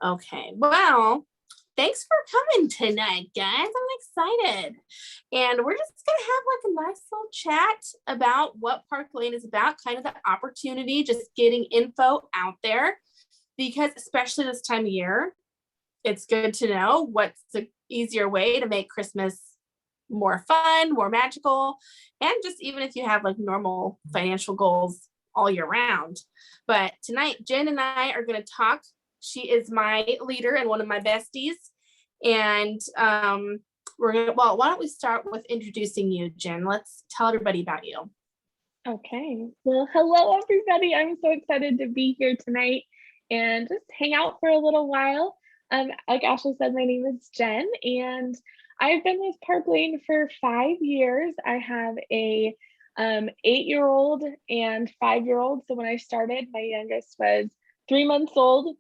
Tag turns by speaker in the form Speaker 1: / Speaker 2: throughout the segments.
Speaker 1: Okay, well, thanks for coming tonight, guys. I'm excited. And we're just going to have like a nice little chat about what Park Lane is about, kind of the opportunity, just getting info out there, because especially this time of year, it's good to know what's the easier way to make Christmas more fun, more magical, and just even if you have like normal financial goals all year round. But tonight, Jen and I are going to talk. She is my leader and one of my besties. And we're going to, well, why don't we start with introducing you, Jen? Let's tell everybody about you.
Speaker 2: Okay. Well, hello, everybody. I'm so excited to be here tonight and just hang out for a little while. Like Ashley said, my name is Jen, and I've been with Park Lane for 5 years. I have a 8-year-old and 5-year-old. So when I started, my youngest was 3 months old,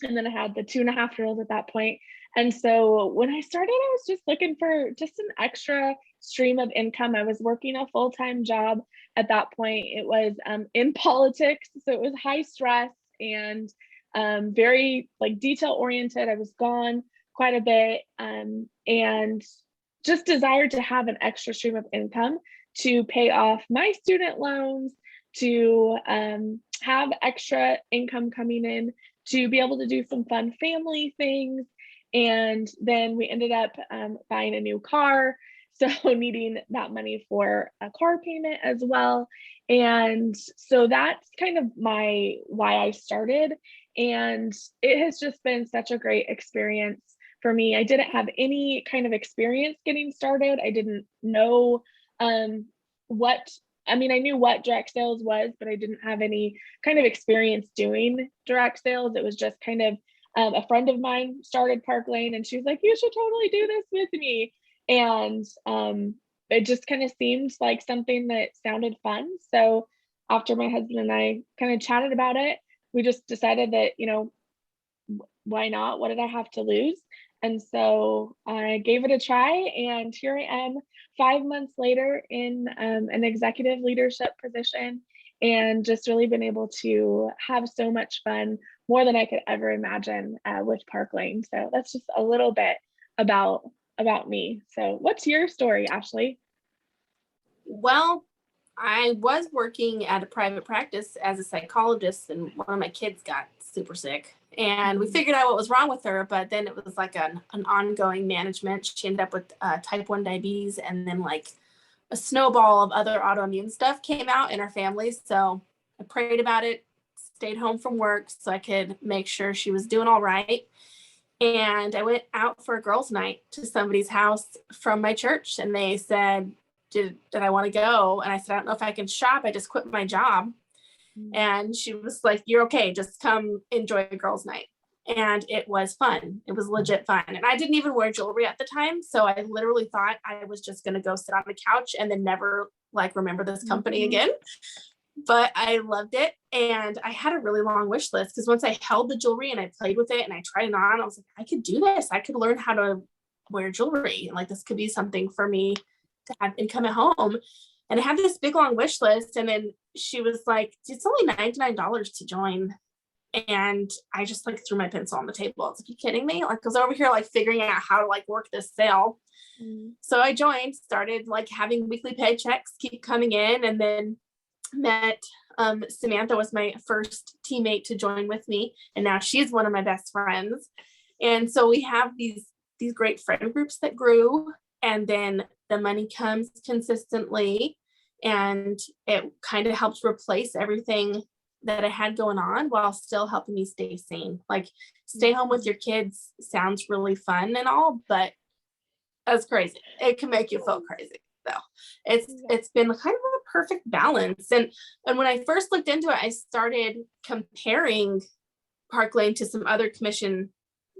Speaker 2: and then I had the 2.5-year-old at that point. And so when I started, I was just looking for just an extra stream of income. I was working a full-time job at that point. It was in politics, so it was high stress and very like detail oriented. I was gone quite a bit and just desired to have an extra stream of income to pay off my student loans, to have extra income coming in, to be able to do some fun family things. And then we ended up buying a new car, so needing that money for a car payment as well. And so that's kind of why I started. And it has just been such a great experience for me. I didn't have any kind of experience getting started. I didn't know I knew what direct sales was, but I didn't have any kind of experience doing direct sales. It was just kind of a friend of mine started Park Lane, and she was like, you should totally do this with me. And it just kind of seemed like something that sounded fun. So after my husband and I kind of chatted about it, we just decided that, why not? What did I have to lose? And so I gave it a try, and here I am 5 months later in an executive leadership position, and just really been able to have so much fun, more than I could ever imagine with Park Lane. So that's just a little bit about me. So what's your story, Ashley?
Speaker 1: Well, I was working at a private practice as a psychologist, and one of my kids got super sick, and we figured out what was wrong with her, but then it was like an ongoing management. She ended up with type 1 diabetes, and then like a snowball of other autoimmune stuff came out in our family. So I prayed about it, stayed home from work so I could make sure she was doing all right. And I went out for a girls' night to somebody's house from my church, and they said, did I want to go? And I said, I don't know if I can shop. I just quit my job. And she was like, you're okay. Just come enjoy a girls' night. And it was fun. It was legit fun. And I didn't even wear jewelry at the time. So I literally thought I was just going to go sit on the couch and then never like remember this company again. But I loved it. And I had a really long wish list, because once I held the jewelry and I played with it and I tried it on, I was like, I could do this. I could learn how to wear jewelry. And like, this could be something for me to have income at home. And I had this big long wish list. And then she was like, it's only $99 to join. And I just like threw my pencil on the table. I was like, you kidding me? Like, I was over here like figuring out how to like work this sale. So I joined, started like having weekly paychecks keep coming in, and then met Samantha was my first teammate to join with me, and now she's one of my best friends. And so we have these great friend groups that grew, and then the money comes consistently, and it kind of helps replace everything that I had going on while still helping me stay sane. Like, stay home with your kids sounds really fun and all, but that's crazy. It can make you feel crazy. So it's been kind of a perfect balance. And when I first looked into it, I started comparing Park Lane to some other commission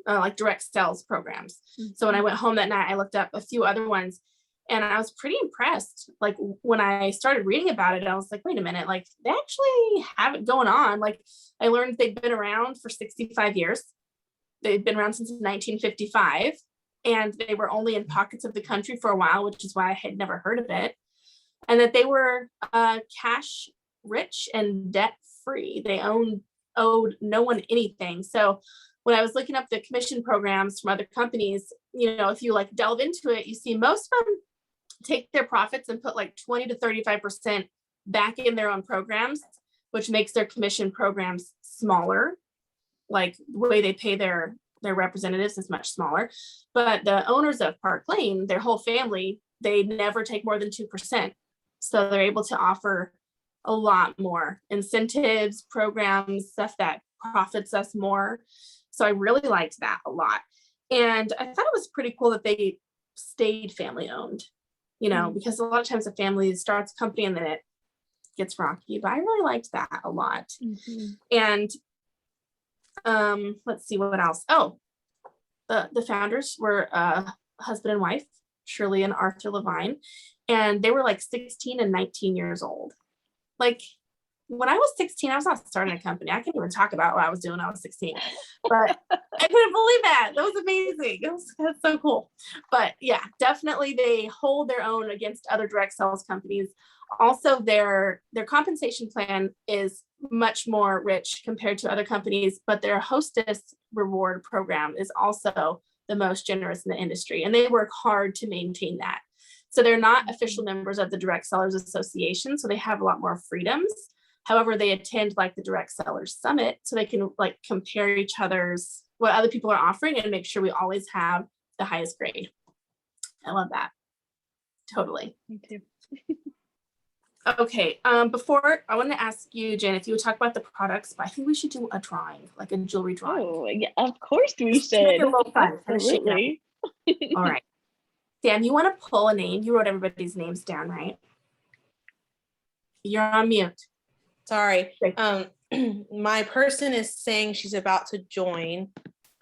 Speaker 1: like direct sales programs. So when I went home that night, I looked up a few other ones, and I was pretty impressed. Like, when I started reading about it, I was like, wait a minute, like, they actually have it going on. Like, I learned they've been around for 65 years. They've been around since 1955, and they were only in pockets of the country for a while, which is why I had never heard of it. And that they were cash rich and debt free. They own owed no one anything. So when I was looking up the commission programs from other companies, if you like delve into it, you see most of them take their profits and put like 20 to 35% back in their own programs, which makes their commission programs smaller. Like the way they pay their representatives is much smaller. But the owners of Park Lane, their whole family, they never take more than 2%. So they're able to offer a lot more incentives, programs, stuff that profits us more. So I really liked that a lot. And I thought it was pretty cool that they stayed family owned, because a lot of times a family starts a company and then it gets rocky, but I really liked that a lot. And let's see what else. Oh, the founders were husband and wife, Shirley and Arthur Levine, and they were like 16 and 19 years old. Like when I was 16, I was not starting a company. I can't even talk about what I was doing when I was 16, but I couldn't believe that. That was amazing. That's so cool. But yeah, definitely they hold their own against other direct sales companies. Also, their compensation plan is much more rich compared to other companies, but their hostess reward program is also the most generous in the industry, and they work hard to maintain that. So they're not official members of the Direct Sellers Association, so they have a lot more freedoms. However, they attend like the Direct Sellers Summit, so they can like compare each other's, what other people are offering, and make sure we always have the highest grade. I love that. Totally.
Speaker 2: Me too.
Speaker 1: Okay, before I want to ask you, Jen, if you would talk about the products, but I think we should do a drawing, like a jewelry drawing.
Speaker 2: Oh, yeah, of course we
Speaker 1: Just to make
Speaker 2: should.
Speaker 1: it a little fun, kind of shake it up.
Speaker 2: Absolutely.
Speaker 1: All right. Sam, you want to pull a name? You wrote everybody's names down, right? You're on mute.
Speaker 3: Sorry. My person is saying she's about to join.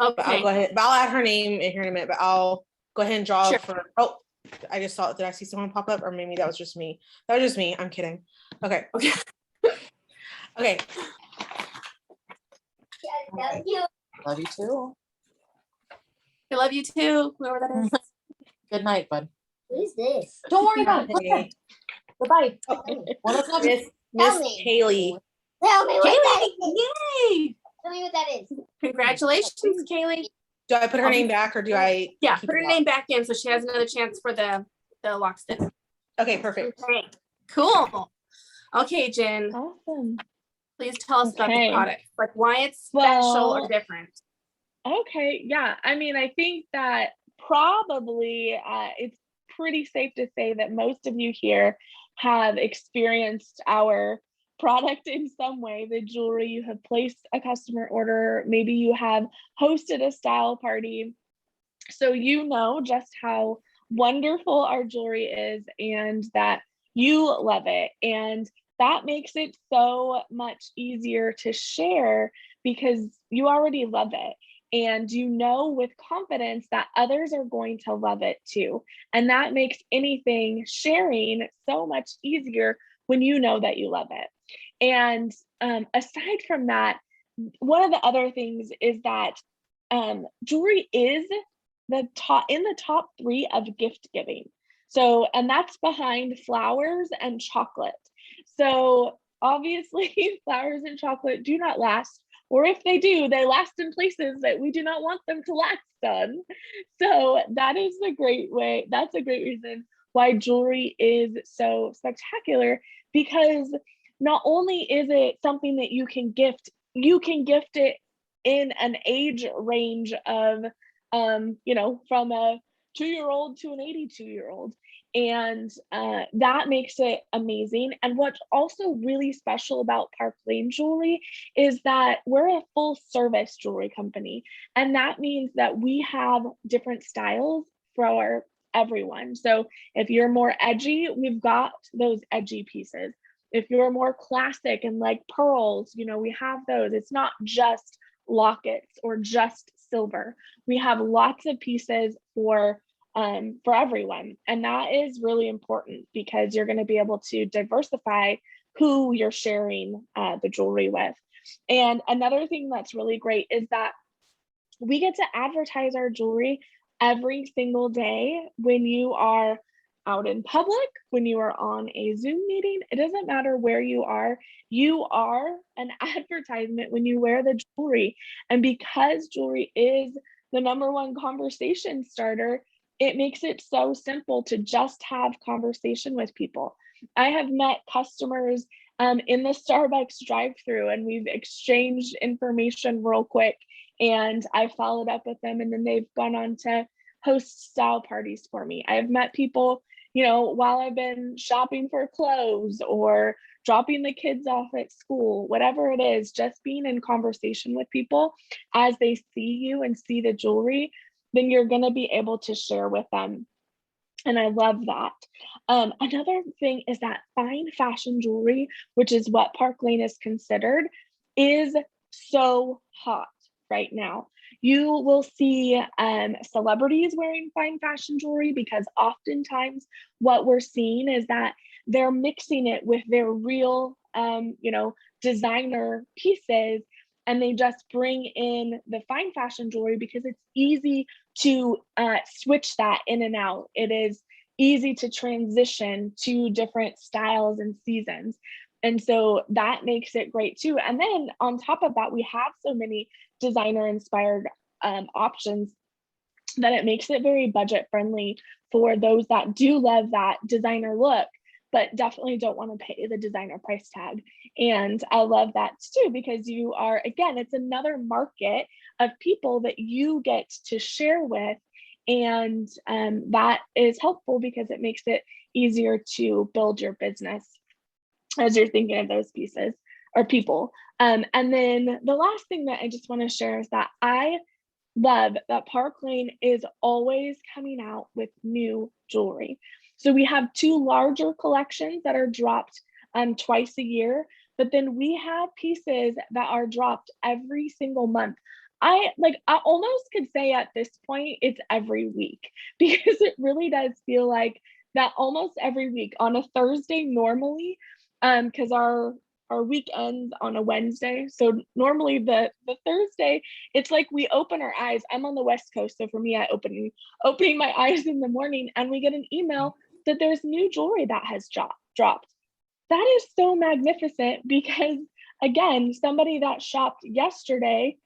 Speaker 1: Okay.
Speaker 3: But I'll go ahead. But I'll add her name in here in a minute. But I'll go ahead and draw
Speaker 1: Sure.
Speaker 3: for. Oh, I just saw. Did I see someone pop up, or maybe that was just me? That was just me. I'm kidding. Okay.
Speaker 1: Okay.
Speaker 3: Okay.
Speaker 4: Love you. Love you too.
Speaker 1: I love you too, whoever that is.
Speaker 4: Good night, bud.
Speaker 5: Who's this?
Speaker 4: Don't worry about it.
Speaker 3: Okay.
Speaker 4: Goodbye. One of them.
Speaker 3: Miss
Speaker 5: me.
Speaker 3: Kaylee.
Speaker 5: Tell me what that is.
Speaker 1: Yay!
Speaker 5: Tell me what that is.
Speaker 1: Congratulations, Kaylee.
Speaker 3: Do I put her name back, or do I?
Speaker 1: Yeah,
Speaker 3: keep
Speaker 1: put her
Speaker 3: it
Speaker 1: name back in so she has another chance for the locksmith.
Speaker 3: locked? Okay, perfect.
Speaker 1: Okay, cool. Okay, Jen,
Speaker 2: Awesome.
Speaker 1: please tell us about the
Speaker 2: Okay.
Speaker 1: product, like why it's special or
Speaker 2: Well,
Speaker 1: different.
Speaker 2: Okay, yeah. I mean, I think that probably it's pretty safe to say that most of you here have experienced our product in some way. The jewelry, you have placed a customer order, maybe you have hosted a style party. So you know just how wonderful our jewelry is and that you love it. And that makes it so much easier to share because you already love it. And you know with confidence that others are going to love it too. And that makes anything sharing so much easier when you know that you love it. And aside from that, one of the other things is that jewelry is in the top 3 of gift giving. So, and that's behind flowers and chocolate. So obviously flowers and chocolate do not last, or if they do, they last in places that we do not want them to last on. So that is a great way. That's a great reason why jewelry is so spectacular, because not only is it something that you can gift it in an age range of, from a 2-year-old to an 82-year-old. And that makes it amazing. And what's also really special about Park Lane Jewelry is that we're a full service jewelry company. And that means that we have different styles for everyone. So if you're more edgy, we've got those edgy pieces. If you're more classic and like pearls, we have those. It's not just lockets or just silver. We have lots of pieces for everyone. And that is really important because you're going to be able to diversify who you're sharing the jewelry with. And another thing that's really great is that we get to advertise our jewelry every single day when you are out in public, when you are on a Zoom meeting. It doesn't matter where you are an advertisement when you wear the jewelry. And because jewelry is the number one conversation starter, it makes it so simple to just have conversation with people. I have met customers in the Starbucks drive-through, and we've exchanged information real quick, and I followed up with them, and then they've gone on to host style parties for me. I've met people, while I've been shopping for clothes or dropping the kids off at school, whatever it is, just being in conversation with people as they see you and see the jewelry, then you're going to be able to share with them. And I love that. Another thing is that fine fashion jewelry, which is what Park Lane is considered, is so hot right now. You will see celebrities wearing fine fashion jewelry, because oftentimes what we're seeing is that they're mixing it with their real, designer pieces, and they just bring in the fine fashion jewelry because it's easy to switch that in and out. It is easy to transition to different styles and seasons. And so that makes it great too. And then on top of that, we have so many designer inspired options that it makes it very budget friendly for those that do love that designer look, but definitely don't want to pay the designer price tag. And I love that too, because you are, again, it's another market of people that you get to share with. And that is helpful because it makes it easier to build your business as you're thinking of those pieces or people. And then the last thing that I just want to share is that I love that Park Lane is always coming out with new jewelry. So we have 2 larger collections that are dropped twice a year, but then we have pieces that are dropped every single month. I almost could say at this point it's every week, because it really does feel like that almost every week on a Thursday normally, because our week ends on a Wednesday. So normally the Thursday, it's like we open our eyes. I'm on the West Coast, so for me, I opening my eyes in the morning, and we get an email that there's new jewelry that has dropped. That is so magnificent, because again, somebody that shopped yesterday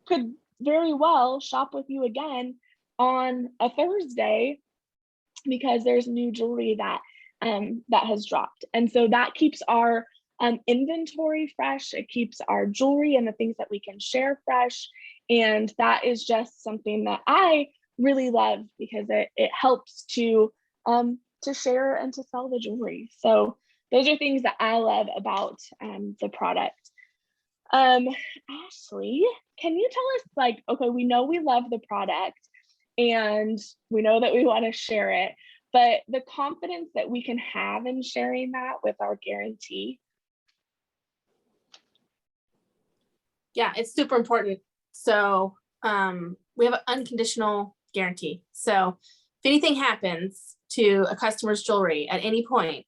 Speaker 2: could very well shop with you again on a Thursday, because there's new jewelry that has dropped. And so that keeps our inventory fresh. It keeps our jewelry and the things that we can share fresh. And that is just something that I really love, because it helps to share and to sell the jewelry. So those are things that I love about the product. Ashley, can you tell us, okay, we know we love the product and we know that we want to share it, but the confidence that we can have in sharing that with our guarantee?
Speaker 1: Yeah, it's super important. So we have an unconditional guarantee. So if anything happens to a customer's jewelry at any point,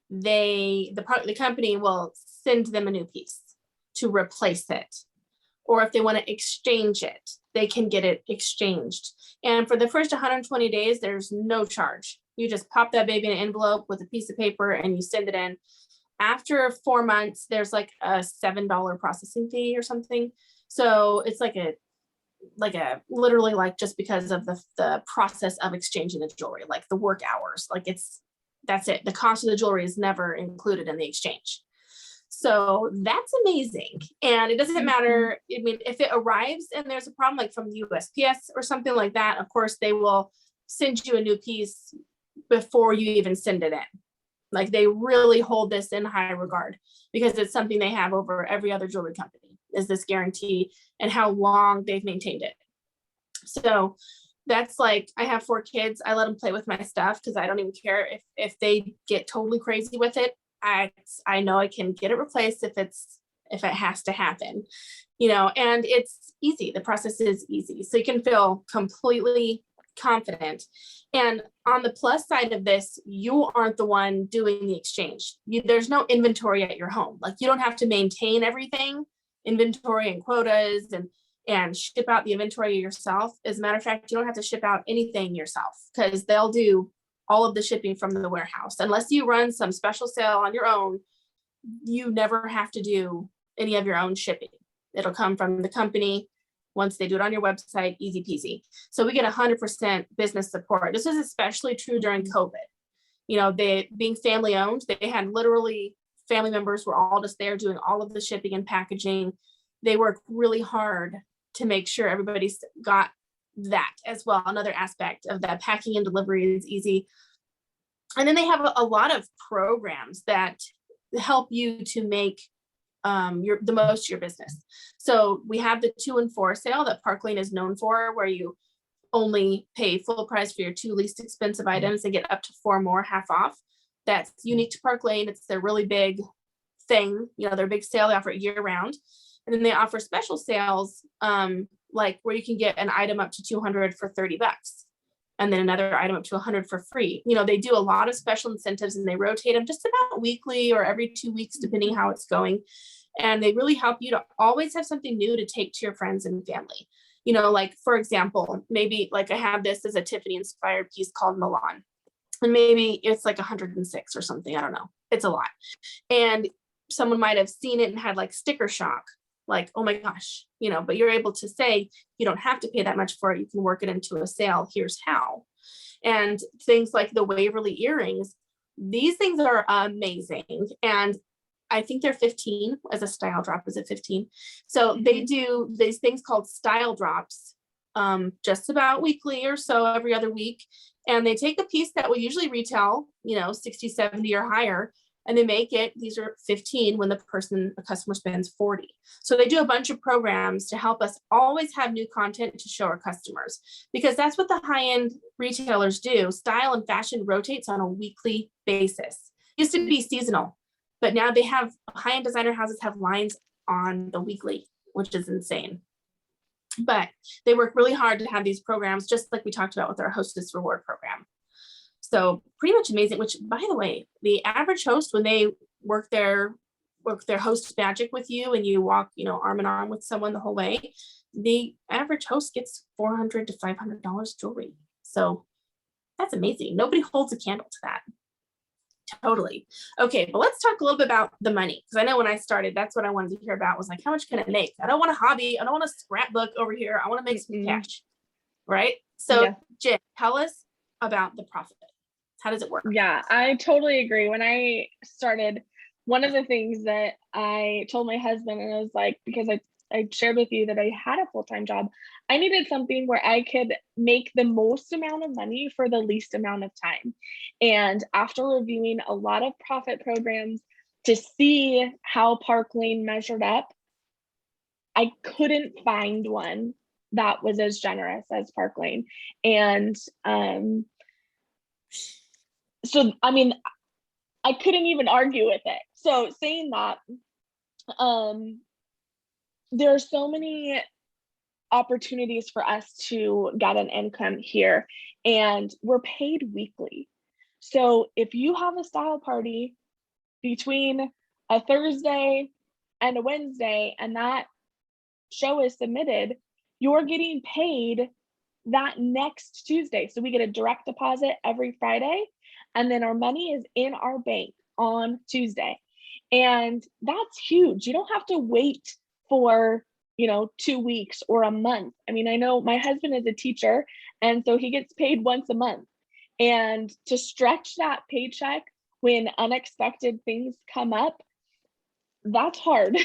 Speaker 1: the company will send them a new piece to replace it. Or if they want to exchange it, they can get it exchanged. And for the first 120 days, there's no charge. You just pop that baby in an envelope with a piece of paper and you send it in. After 4 months, there's like a $7 processing fee or something. So it's like a literally like just because of the process of exchanging the jewelry, like the work hours, that's it. The cost of the jewelry is never included in the exchange. So that's amazing. And it doesn't matter. I mean, if it arrives and there's a problem, like from the USPS or something like that, of course, they will send you a new piece before you even send it in. Like they really hold this in high regard, because it's something they have over every other jewelry company, is this guarantee and how long they've maintained it. So that's like, I have 4 kids. I let them play with my stuff because I don't even care if they get totally crazy with it. I know I can get it replaced if it has to happen, and it's easy. The process is easy. So you can feel completely confident. And on the plus side of this, you aren't the one doing the exchange. There's no inventory at your home. Like you don't have to maintain everything, inventory and quotas and ship out the inventory yourself. As a matter of fact, you don't have to ship out anything yourself, because they'll do all of the shipping from the warehouse. Unless you run some special sale on your own, you never have to do any of your own shipping. It'll come from the company. Once they do it on your website, easy peasy. So we get 100% business support. This is especially true during COVID. You know, they being family owned, they had literally family members were all just there doing all of the shipping and packaging. They work really hard to make sure everybody's got that as well. Another aspect of that, packing and delivery is easy. And then they have a lot of programs that help you to make the most of your business. So we have the 2 and 4 sale that Park Lane is known for, where you only pay full price for your 2 least expensive items and get up to 4 more half off. That's unique to Park Lane. It's their really big thing, you know, their big sale. They offer it year round. And then they offer special sales, like where you can get an item up to 200 for $30 and then another item up to 100 for free. You know, they do a lot of special incentives and they rotate them just about weekly or every 2 weeks, depending how it's going. And they really help you to always have something new to take to your friends and family. You know, like, for example, maybe like I have this as a Tiffany inspired piece called Milan. And maybe it's like 106 or something. I don't know. It's a lot. And someone might have seen it and had like sticker shock, like, oh my gosh, you know, but you're able to say, you don't have to pay that much for it. You can work it into a sale. Here's how. And things like the Waverly earrings, these things are amazing. And I think they're 15 as a style drop. Is it 15? So they do these things called style drops, just about weekly or so every other week. And they take a piece that will usually retail, you know, 60, 70 or higher, and they make it, these are 15 when a customer spends 40. So they do a bunch of programs to help us always have new content to show our customers, because that's what the high-end retailers do. Style and fashion rotates on a weekly basis. It used to be seasonal, but now they have high-end designer houses have lines on the weekly, which is insane. But they work really hard to have these programs, just like we talked about with our hostess reward program. So pretty much amazing, which, by the way, the average host, when they work their host magic with you and you walk, you know, arm in arm with someone the whole way, the average host gets $400 to $500 jewelry. So that's amazing. Nobody holds a candle to that. Totally. Okay, but let's talk a little bit about the money, because I know when I started, that's what I wanted to hear about, was like, how much can I make? I don't want a hobby. I don't want a scrapbook over here. I want to make some cash, right? So
Speaker 2: Yeah.
Speaker 1: Jen, tell us about the profit. How does it work?
Speaker 2: Yeah, I totally agree. When I started, one of the things that I told my husband, and I was like, because I shared with you that I had a full-time job, I needed something where I could make the most amount of money for the least amount of time. And after reviewing a lot of profit programs to see how Park Lane measured up, I couldn't find one that was as generous as Park Lane. And so, I mean, I couldn't even argue with it. So saying that, there are so many opportunities for us to get an income here, and we're paid weekly. So if you have a style party between a Thursday and a Wednesday, and that show is submitted, you're getting paid that next Tuesday. So we get a direct deposit every Friday, and then our money is in our bank on Tuesday. And that's huge. You don't have to wait for, 2 weeks or a month. I mean, I know my husband is a teacher, and so he gets paid once a month. And to stretch that paycheck when unexpected things come up, that's hard.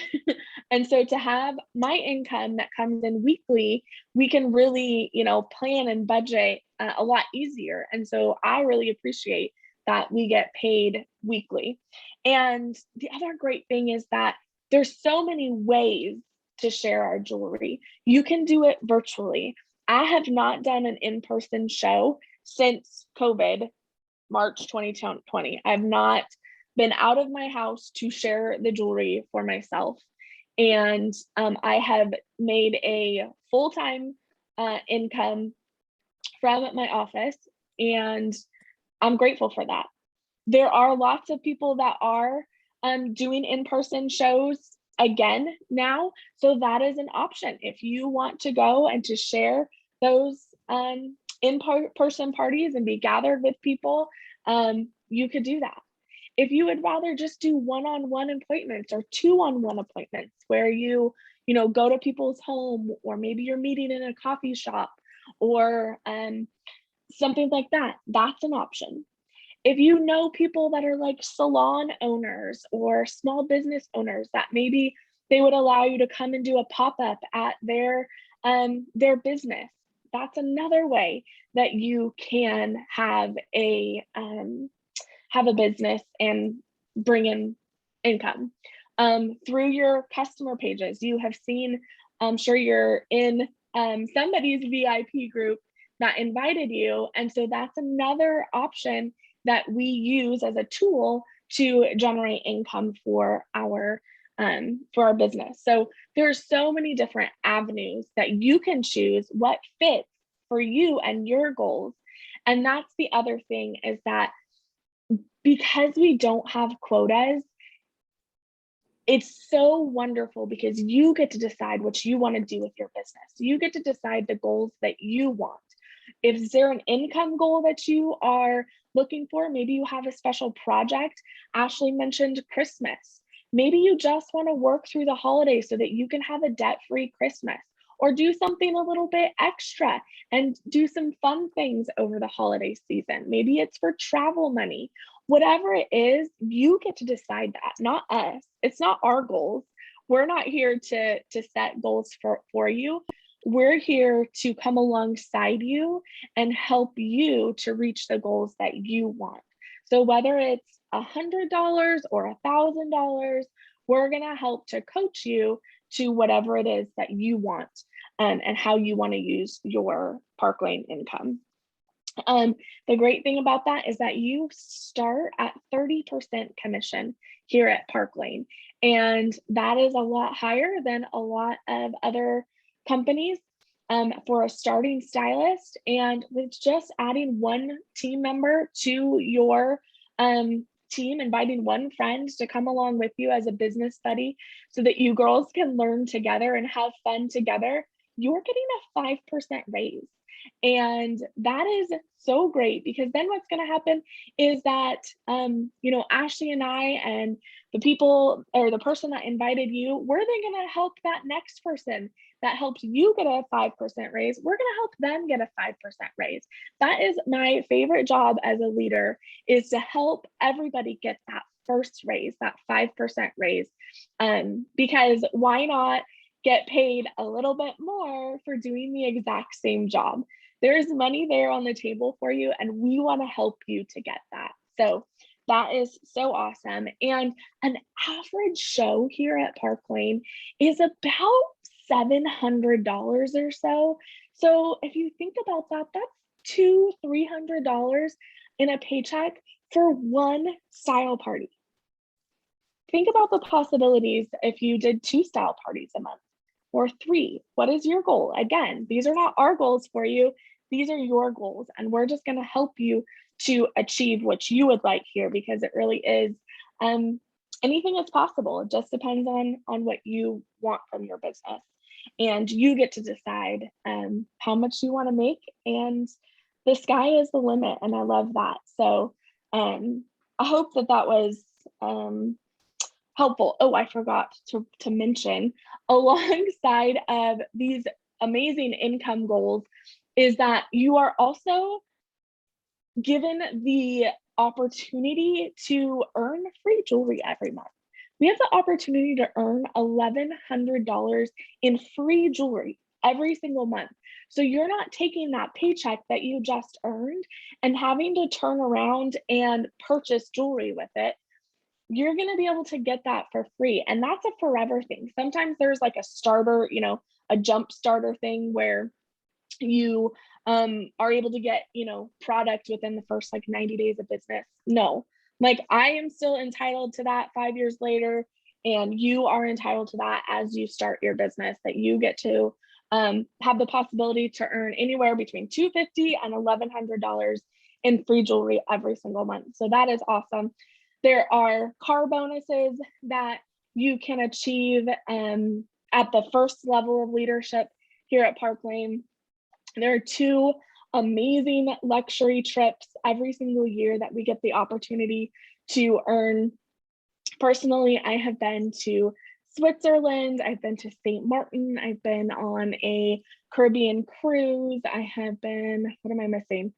Speaker 2: And so to have my income that comes in weekly, we can really, plan and budget a lot easier. And so I really appreciate that we get paid weekly. And the other great thing is that there's so many ways to share our jewelry. You can do it virtually. I have not done an in-person show since COVID, March 2020. I've not been out of my house to share the jewelry for myself. And I have made a full-time income from my office, and I'm grateful for that. There are lots of people that are doing in-person shows again now. So that is an option. If you want to go and to share those in-person parties and be gathered with people, you could do that. If you would rather just do one-on-one appointments or two-on-one appointments where you go to people's home, or maybe you're meeting in a coffee shop or something like that, that's an option. If you know people that are like salon owners or small business owners that maybe they would allow you to come and do a pop-up at their business, that's another way that you can have a business and bring in income. Through your customer pages, you have seen, I'm sure you're in somebody's VIP group that invited you. And so that's another option that we use as a tool to generate income for our business. So there's so many different avenues that you can choose what fits for you and your goals. And that's the other thing, is that because we don't have quotas, it's so wonderful because you get to decide what you want to do with your business. You get to decide the goals that you want. Is there an income goal that you are looking for? Maybe you have a special project. Ashley mentioned Christmas. Maybe you just want to work through the holidays so that you can have a debt-free Christmas, or do something a little bit extra and do some fun things over the holiday season. Maybe it's for travel money. Whatever it is, you get to decide that, not us. It's not our goals. We're not here to set goals for you. We're here to come alongside you and help you to reach the goals that you want. So whether it's $100 or $1,000, we're gonna help to coach you to whatever it is that you want, and how you want to use your Park Lane income. The great thing about that is that you start at 30% commission here at Park Lane, and that is a lot higher than a lot of other companies for a starting stylist. And with just adding one team member to your team, inviting one friend to come along with you as a business buddy so that you girls can learn together and have fun together, you're getting a 5% raise. And that is so great, because then what's going to happen is that, Ashley and I and the people, or the person that invited you, we're then going to help that next person that helps you get a 5% raise. We're going to help them get a 5% raise. That is my favorite job as a leader, is to help everybody get that first raise, that 5% raise. Because why not get paid a little bit more for doing the exact same job? There's money there on the table for you, and we want to help you to get that. So that is so awesome. And an average show here at Park Lane is about $700 or so. So if you think about that, that's $200-300 in a paycheck for one style party. Think about the possibilities if you did 2 style parties a month, or 3. What is your goal? Again, these are not our goals for you. These are your goals, and we're just going to help you to achieve what you would like here, because it really is anything is possible. It just depends on what you want from your business, and you get to decide how much you want to make, and the sky is the limit. And I love that. So I hope that was helpful. Oh, I forgot to mention, alongside of these amazing income goals, is that you are also given the opportunity to earn free jewelry every month. We have the opportunity to earn $1,100 in free jewelry every single month. So you're not taking that paycheck that you just earned and having to turn around and purchase jewelry with it. You're going to be able to get that for free. And that's a forever thing. Sometimes there's like a starter, a jump starter thing where you are able to get, product within the first 90 days of business. No, I am still entitled to that 5 years later, and you are entitled to that as you start your business, that you get to have the possibility to earn anywhere between $250 and $1,100 in free jewelry every single month. So that is awesome. There are car bonuses that you can achieve at the first level of leadership here at Park Lane. There are 2 amazing luxury trips every single year that we get the opportunity to earn. Personally, I have been to Switzerland, I've been to St. Martin, I've been on a Caribbean cruise, I have been, what am I missing?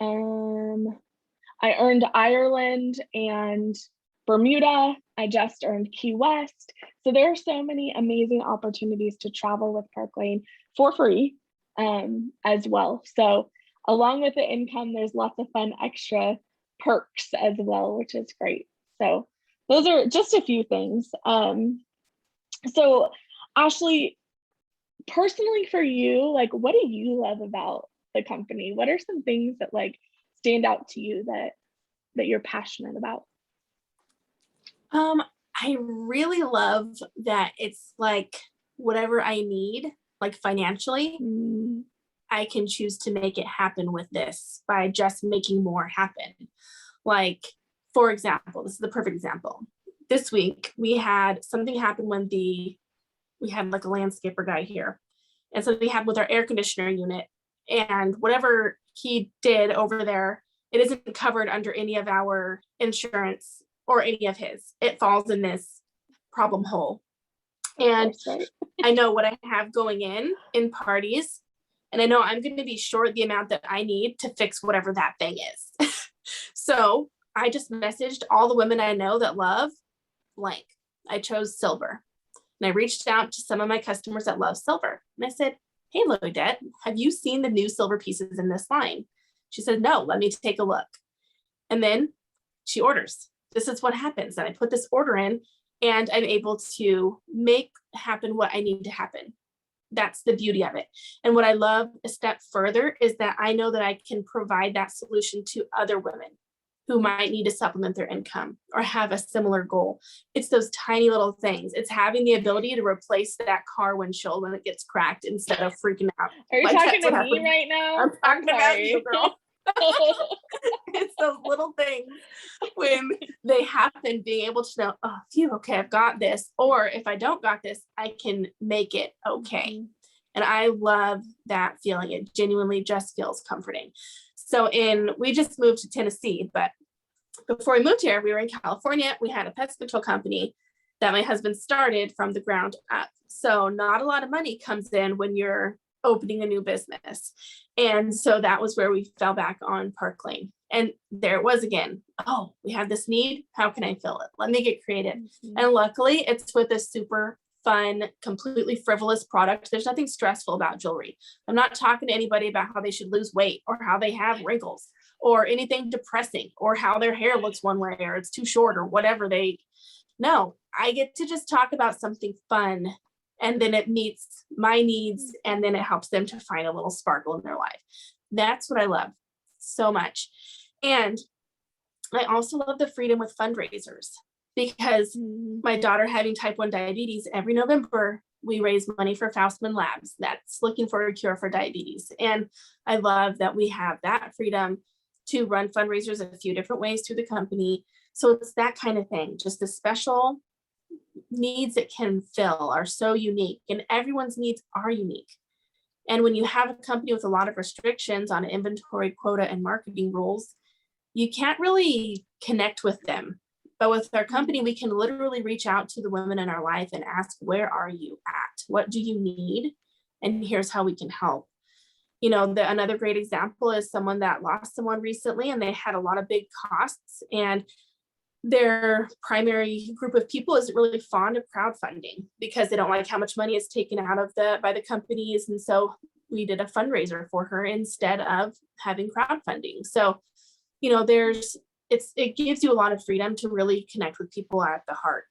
Speaker 2: I earned Ireland and Bermuda. I just earned Key West. So there are so many amazing opportunities to travel with Park Lane for free as well. So along with the income, there's lots of fun extra perks as well, which is great. So those are just a few things. So Ashley, personally for you, like, what do you love about the company? What are some things that like stand out to you that you're passionate about?
Speaker 1: I really love that it's like whatever I need, like financially, I can choose to make it happen with this by just making more happen. Like, for example, this is the perfect example. This week we had something happen when we had like a landscaper guy here, and something happened with our air conditioner unit, and whatever he did over there, it isn't covered under any of our insurance or any of his. It falls in this problem hole. And I know what I have going in parties, and I know I'm going to be short the amount that I need to fix whatever that thing is. So I just messaged all the women I know that love blank. I chose silver. And I reached out to some of my customers that love silver. And I said, hey, Lloydette, have you seen the new silver pieces in this line? She said, no, let me take a look. And then she orders. This is what happens. And I put this order in, and I'm able to make happen what I need to happen. That's the beauty of it. And what I love a step further is that I know that I can provide that solution to other women who might need to supplement their income or have a similar goal. It's those tiny little things. It's having the ability to replace that car windshield when it gets cracked instead of freaking out.
Speaker 2: Are you
Speaker 1: Like,
Speaker 2: talking
Speaker 1: that's
Speaker 2: to
Speaker 1: what
Speaker 2: me
Speaker 1: happened.
Speaker 2: right now?
Speaker 1: I'm talking about
Speaker 2: sorry.
Speaker 1: you, girl. It's those little things when they happen, being able to know, oh, phew, okay, I've got this. Or if I don't got this, I can make it okay. And I love that feeling. It genuinely just feels comforting. So we just moved to Tennessee, but before we moved here, we were in California. We had a pest control company that my husband started from the ground up. So not a lot of money comes in when you're opening a new business. And so that was where we fell back on Park Lane. And there it was again. Oh, we have this need. How can I fill it? Let me get creative. And luckily it's with a super fun, completely frivolous product. There's nothing stressful about jewelry. I'm not talking to anybody about how they should lose weight or how they have wrinkles or anything depressing or how their hair looks one way or it's too short or whatever no, I get to just talk about something fun, and then it meets my needs, and then it helps them to find a little sparkle in their life. That's what I love so much. And I also love the freedom with fundraisers, because my daughter having type 1 diabetes, every November, we raise money for Faustman Labs that's looking for a cure for diabetes. And I love that we have that freedom to run fundraisers a few different ways through the company. So it's that kind of thing. Just the special needs it can fill are so unique, and everyone's needs are unique. And when you have a company with a lot of restrictions on inventory, quota, and marketing rules, you can't really connect with them. But with our company, we can literally reach out to the women in our life and ask, where are you at? What do you need? And here's how we can help. You know, another great example is someone that lost someone recently, and they had a lot of big costs, and their primary group of people isn't really fond of crowdfunding because they don't like how much money is taken out of by the companies. And so we did a fundraiser for her instead of having crowdfunding. So, you know, it gives you a lot of freedom to really connect with people at the heart.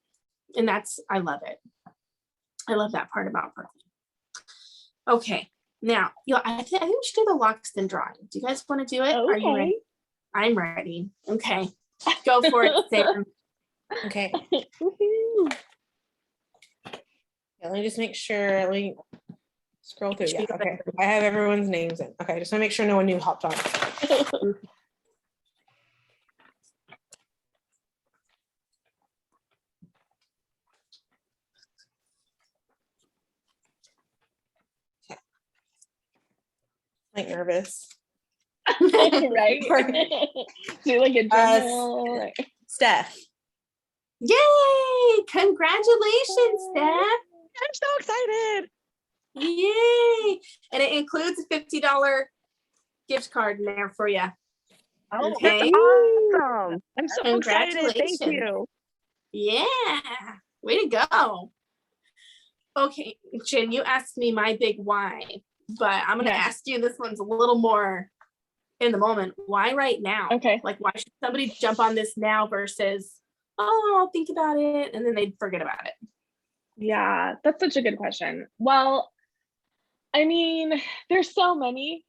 Speaker 1: And I love it. I love that part about Park Lane. Okay. Now, I think we should do the Loxton drawing. Do you guys want to do it?
Speaker 2: Okay.
Speaker 1: Are you ready? I'm ready. Okay. Go for it, Sam.
Speaker 3: Okay. Yeah, let me just make sure. Let me scroll through. Yeah, okay. I have everyone's names in. Okay, just want to make sure no one new hopped on. Like nervous.
Speaker 2: Right? Do like a journal.
Speaker 3: Steph.
Speaker 1: Yay! Congratulations, Steph.
Speaker 6: I'm so excited.
Speaker 1: Yay! And it includes a $50 gift card in there for you.
Speaker 6: Oh,
Speaker 1: Okay.
Speaker 6: that's awesome. I'm so excited. Thank
Speaker 1: Congratulations.
Speaker 6: you.
Speaker 1: Yeah. Way to go. Okay, Jen, you asked me my big why, but I'm going to
Speaker 2: Yeah.
Speaker 1: ask you, this one's a little more in the moment. Why right now?
Speaker 2: Okay.
Speaker 1: Like, why should somebody jump on this now versus, oh, I'll think about it, and then they'd forget about it?
Speaker 2: Yeah, that's such a good question. Well, I mean, there's so many,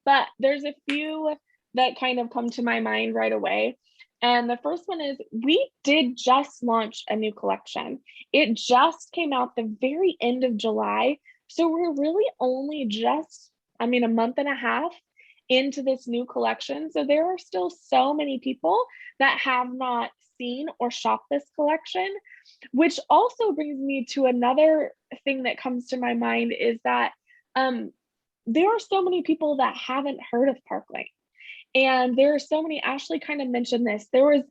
Speaker 2: but there's a few that kind of come to my mind right away. And the first one is we did just launch a new collection. It just came out the very end of July. So we're really only just, a month and a half into this new collection. So there are still so many people that have not seen or shopped this collection, which also brings me to another thing that comes to my mind is that there are so many people that haven't heard of Park Lane. And there are so many, Ashley kind of mentioned this. There was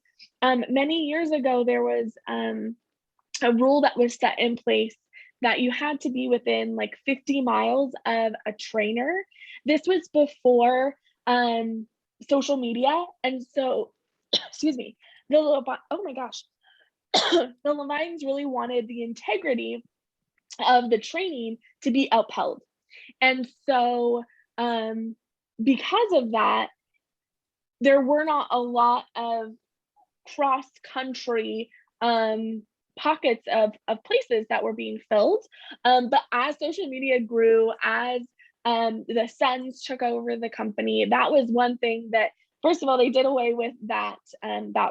Speaker 2: many years ago, there was a rule that was set in place that you had to be within like 50 miles of a trainer. This was before social media. And so, excuse me, oh my gosh, the Levines really wanted the integrity of the training to be upheld. And so because of that, there were not a lot of cross-country pockets of places that were being filled. But as social media grew, as the Suns took over the company, that was one thing that, first of all, they did away with that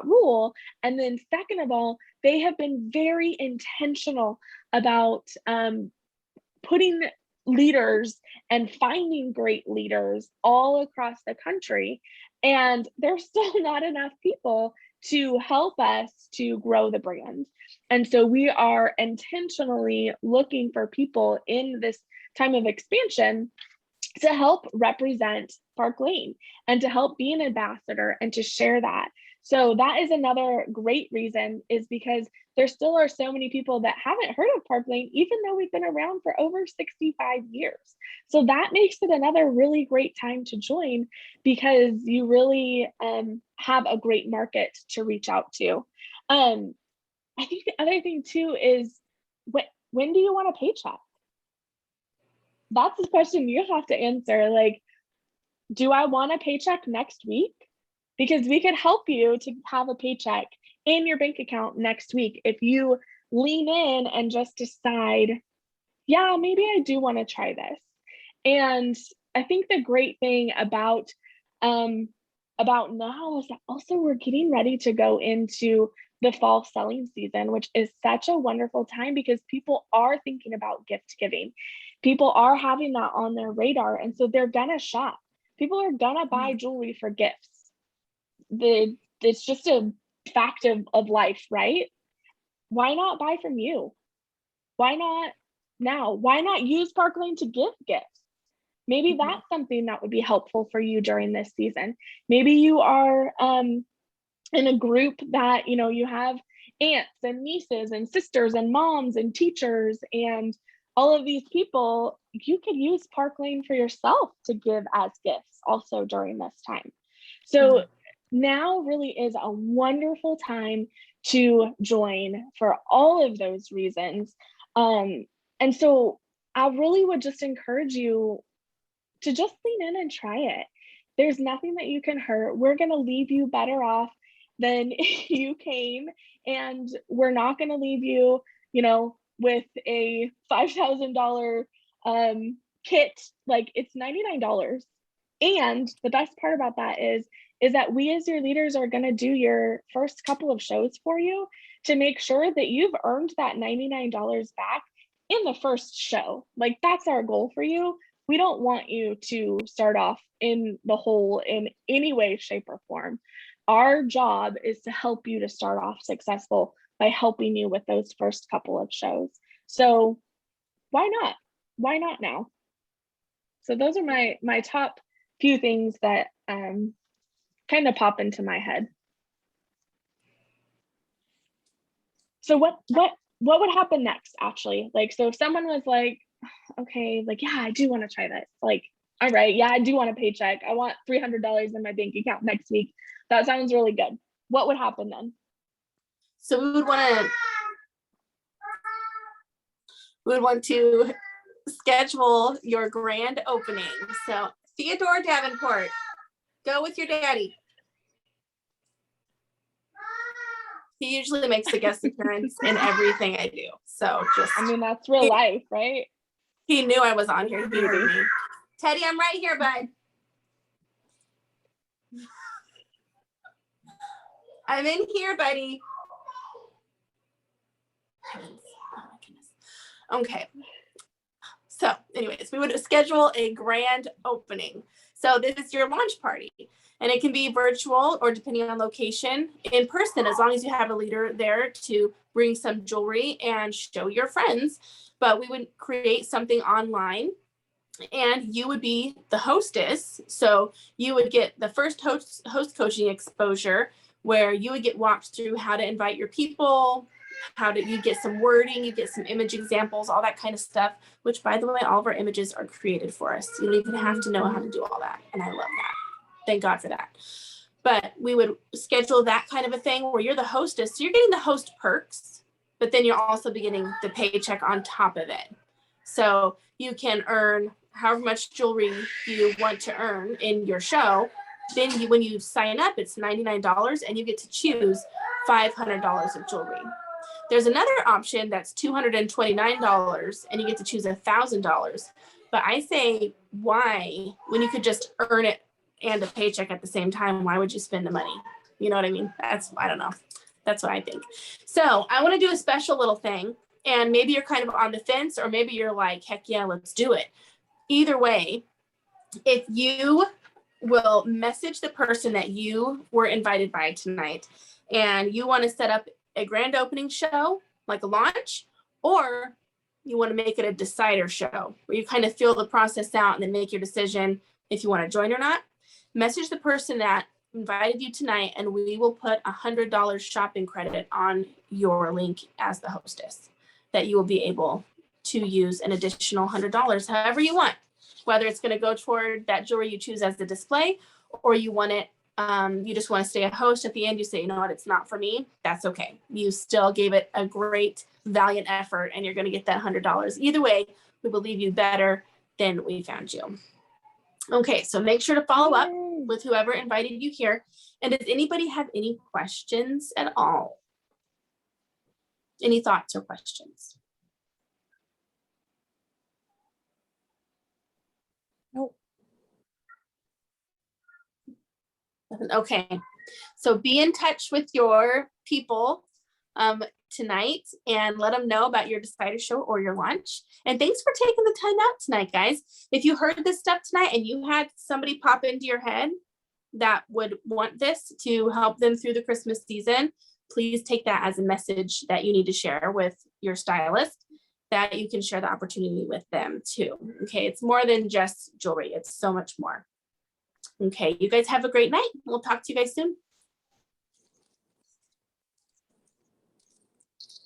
Speaker 2: rule. And then second of all, they have been very intentional about putting leaders and finding great leaders all across the country. And there's still not enough people to help us to grow the brand. And so we are intentionally looking for people in this time of expansion to help represent Park Lane and to help be an ambassador and to share that. So that is another great reason, is because there still are so many people that haven't heard of Park Lane, even though we've been around for over 65 years. So that makes it another really great time to join, because you really have a great market to reach out to. I think the other thing too is, when do you want a paycheck? That's the question you have to answer. Like, do I want a paycheck next week? Because we could help you to have a paycheck in your bank account next week if you lean in and just decide, yeah, maybe I do want to try this. And I think the great thing about now is that also we're getting ready to go into the fall selling season, which is such a wonderful time because people are thinking about gift giving. People are having that on their radar. And so they're gonna shop. People are gonna buy jewelry for gifts. It's just a fact of life, right? Why not buy from you? Why not now? Why not use Park Lane to give gifts? Maybe that's something that would be helpful for you during this season. Maybe you are in a group that, you have aunts and nieces and sisters and moms and teachers and all of these people. You could use Park Lane for yourself to give as gifts also during this time. So now really is a wonderful time to join for all of those reasons. And so I really would just encourage you to just lean in and try it. There's nothing that you can hurt. We're going to leave you better off than you came, and we're not going to leave you, with a $5,000 kit. Like, it's $99. And the best part about that is that we as your leaders are going to do your first couple of shows for you to make sure that you've earned that $99 back in the first show. Like, that's our goal for you. We don't want you to start off in the hole in any way, shape, or form. Our job is to help you to start off successful by helping you with those first couple of shows. So why not? Why not now? So those are my top few things that kind of pop into my head. So what would happen next, actually? Like, so if someone was like, okay, like, yeah, I do want to try this. Like, all right, yeah, I do want a paycheck. I want $300 in my bank account next week. That sounds really good. What would happen then?
Speaker 1: So we would want to schedule your grand opening. So Theodore Davenport, go with your daddy. He usually makes a guest appearance in everything I do. So just,
Speaker 2: I mean, that's real life, right?
Speaker 1: he knew I was on here. He heard me. Teddy, I'm right here, bud. I'm in here, buddy. Oh my goodness. Okay. So anyways, we would schedule a grand opening. So this is your launch party, and it can be virtual or, depending on location, in person, as long as you have a leader there to bring some jewelry and show your friends. But we would create something online, and you would be the hostess. So you would get the first host coaching exposure, where you would get walked through how to invite your people, how do you get some wording, you get some image examples, all that kind of stuff, which, by the way, all of our images are created for us. You don't even have to know how to do all that. And I love that. Thank God for that. But we would schedule that kind of a thing where you're the hostess. So you're getting the host perks, but then you'll also be getting the paycheck on top of it. So you can earn however much jewelry you want to earn in your show. Then when you sign up, it's $99, and you get to choose $500 of jewelry. There's another option that's $229, and you get to choose $1,000. But I say, why, when you could just earn it and a paycheck at the same time? Why would you spend the money? You know what I mean? I don't know. That's what I think. So I want to do a special little thing, and maybe you're kind of on the fence, or maybe you're like, heck yeah, let's do it. Either way, if you will message the person that you were invited by tonight, and you want to set up a grand opening show, like a launch, or you want to make it a decider show where you kind of feel the process out and then make your decision if you want to join or not, message the person that invited you tonight, and we will put $100 shopping credit on your link as the hostess, that you will be able to use an additional $100 however you want, whether it's going to go toward that jewelry you choose as the display, or you want it, you just want to stay a host. At the end, you say, you know what, it's not for me. That's okay. You still gave it a great, valiant effort, and you're going to get that $100. Either way, we will leave you better than we found you. Okay, so make sure to follow up with whoever invited you here. And does anybody have any questions at all? Any thoughts or questions?
Speaker 3: Nope.
Speaker 1: Okay, so be in touch with your people tonight and let them know about your decider show or your launch. And thanks for taking the time out tonight, guys. If you heard this stuff tonight and you had somebody pop into your head that would want this to help them through the Christmas season, please take that as a message that you need to share with your stylist, that you can share the opportunity with them too. Okay, it's more than just jewelry. It's so much more. Okay, you guys have a great night. We'll talk to you guys soon.